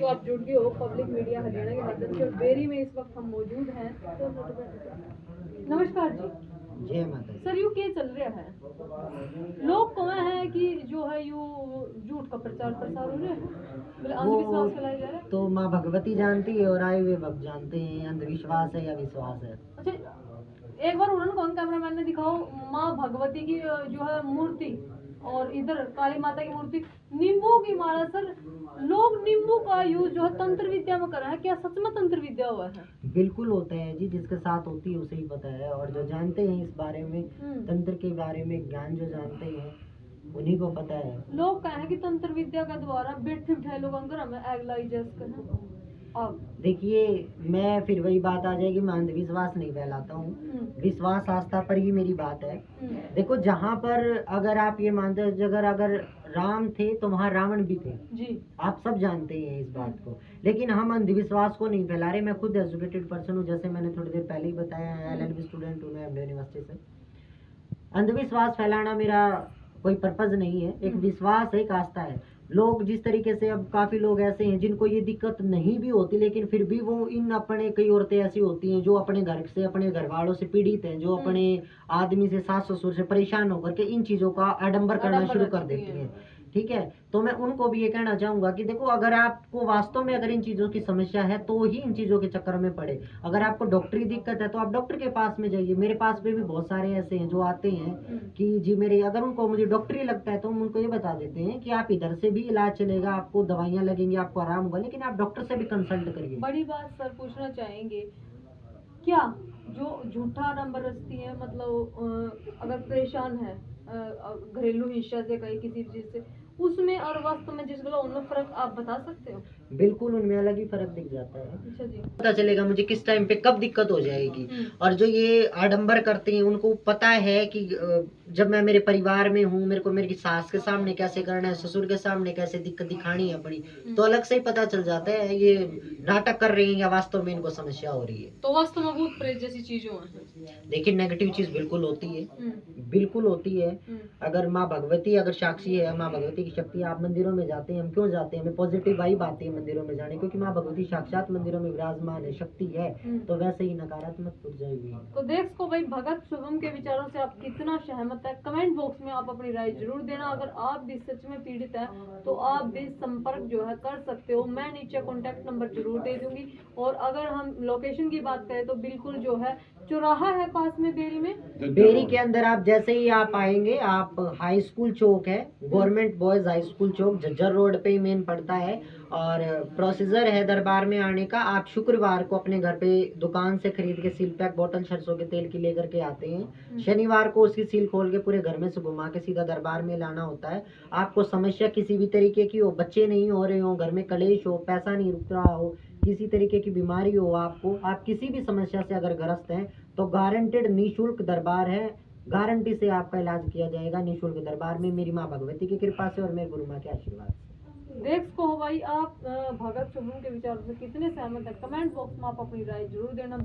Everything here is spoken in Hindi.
लाइव आप जुड़ गए हो पब्लिक मीडिया हरियाणा के माध्यम से और बेरी में इस वक्त हम मौजूद हैं। तो नमस्कार जी। जय माता सर यू क्या चल रहा है? लोग कहे हैं कि जो है यू झूठ का प्रचार प्रसार हो रहा है, मतलब अंधविश्वास फैलाया जा रहा है। तो माँ भगवती जानती है और आए हुए भक्त जानते हैं अंधविश्वास है या विश्वास है। अच्छा, एक बार उन्होंने कौन कैमरामैन ने दिखाओ माँ भगवती की जो है मूर्ति और इधर काली माता की मूर्ति, नींबू की माला। सर लोग नींबू का यूज जो है तंत्र विद्या में कर रहे हैं, क्या सच में तंत्र विद्या हुआ है? बिल्कुल होता है जी, जिसके साथ होती है उसे ही पता है। और जो जानते हैं इस बारे में, तंत्र के बारे में ज्ञान जो जानते हैं उन्हीं को पता है। लोग कहे हैं कि तंत्र विद्या के द्वारा बैठे बिठाए लोग अंदर हमें एग लाई जैसे अब देखिए, मैं फिर वही बात आ जाएगी, मैं अंधविश्वास नहीं फैलाता हूँ, विश्वास आस्था पर ही मेरी बात है। देखो, जहाँ पर अगर आप ये मानते हो अगर राम थे तो वहाँ रावण भी थे जी, आप सब जानते हैं इस बात को। लेकिन हम अंधविश्वास को नहीं फैला रहे। मैं खुद एजुकेटेड पर्सन हूँ, जैसे मैंने थोड़ी देर पहले ही बताया है, LLB स्टूडेंट हूँ मैं एमडी यूनिवर्सिटी से। अंधविश्वास फैलाना मेरा कोई पर्पज नहीं है, एक विश्वास है, एक आस्था है। लोग जिस तरीके से, अब काफी लोग ऐसे हैं जिनको ये दिक्कत नहीं भी होती, लेकिन फिर भी वो इन अपने, कई औरतें ऐसी होती हैं जो अपने घर से, अपने घर वालों से पीड़ित हैं, जो अपने आदमी से, सास ससुर से परेशान होकर के इन चीजों का आडंबर करना शुरू कर देती हैं। ठीक है, तो मैं उनको भी ये कहना चाहूंगा कि देखो, अगर आपको वास्तव में अगर इन चीजों की समस्या है तो ही इन चीजों के चक्कर में पड़े। अगर आपको डॉक्टरी दिक्कत है तो आप डॉक्टर के पास में जाइए। मेरे पास में भी बहुत सारे ऐसे हैं जो आते हैं कि जी मेरे, अगर उनको मुझे डॉक्टरी लगता है तो हम उनको ये बता देते हैं कि आप इधर से भी इलाज चलेगा, आपको दवाइयाँ लगेंगी, आपको आराम होगा, लेकिन आप डॉक्टर से भी कंसल्ट करिए। बड़ी बात सर पूछना चाहेंगे, क्या जो झूठा नंबर रचती है, मतलब अगर परेशान है घरेलू हिंसा से, कहीं किसी चीज से, उसमें और वास्तव में जिस गला उनमें फर्क आप बता सकते हो? बिल्कुल, उनमें अलग ही फर्क दिख जाता है। अच्छा जी। पता चलेगा मुझे किस टाइम पे कब दिक्कत हो जाएगी। और जो ये आडंबर करते हैं उनको पता है कि जब मैं मेरे परिवार में हूँ, मेरे को मेरी सास के सामने कैसे करना है, ससुर के सामने कैसे दिक्कत दिखानी है अपनी, तो अलग से ही पता चल जाता है ये नाटक कर रही है या वास्तव में इनको समस्या हो रही है। तो वास्तव में भूत प्रेत जैसी चीजों है। देखिए, नेगेटिव चीज बिल्कुल होती है, बिल्कुल होती है। अगर माँ भगवती अगर साक्षी है, माँ भगवती की शक्ति, आप मंदिरों में जाते हैं, हम क्यों जाते हैं, हमें पॉजिटिव वाइब आती है मंदिरों में जाने, क्योंकि माँ भगवती साक्षात मंदिरों में विराजमान है, शक्ति है। तो वैसे ही नकारात्मक ऊर्जाएं भी है। तो देख को भाई, भगत शुभम के विचारों से आप कितना सहमत है, कमेंट बॉक्स में आप अपनी राय जरूर देना। अगर आप भी सच में पीड़ित है तो आप भी संपर्क जो है कर सकते हो, मैं नीचे कॉन्टेक्ट नंबर जरूर दे दूंगी। और अगर हम लोकेशन की बात करें तो बिल्कुल जो है चौराहा है पास में बेरी में, बेरी के अंदर आप जैसे ही आप आएंगे, आप हाई स्कूल चौक है, गवर्नमेंट बॉयज हाई स्कूल चौक, झज्जर रोड पे ही मेन पड़ता है। और प्रोसीजर है दरबार में आने का, आप शुक्रवार को अपने घर पे दुकान से खरीद के सील पैक बोतल सरसों के तेल की लेकर के आते हैं। शनिवार को उसकी सील खोल के पूरे घर में से घुमा के सीधा दरबार में लाना होता है। आपको समस्या किसी भी तरीके की हो, बच्चे नहीं हो रहे हो, घर में कलेश हो, पैसा नहीं रुक रहा हो, किसी तरीके की बीमारी हो आपको, आप किसी भी समस्या से अगर ग्रस्त हैं तो गारंटेड निःशुल्क दरबार है, गारंटी से आपका इलाज किया जाएगा निःशुल्क दरबार में, मेरी माँ भगवती की कृपा से और मेरे गुरु माँ के आशीर्वाद से। देख को भाई, आप भगत शुभम के विचारों से कितने सहमत है, कमेंट बॉक्स में आप अपनी राय जरूर देना।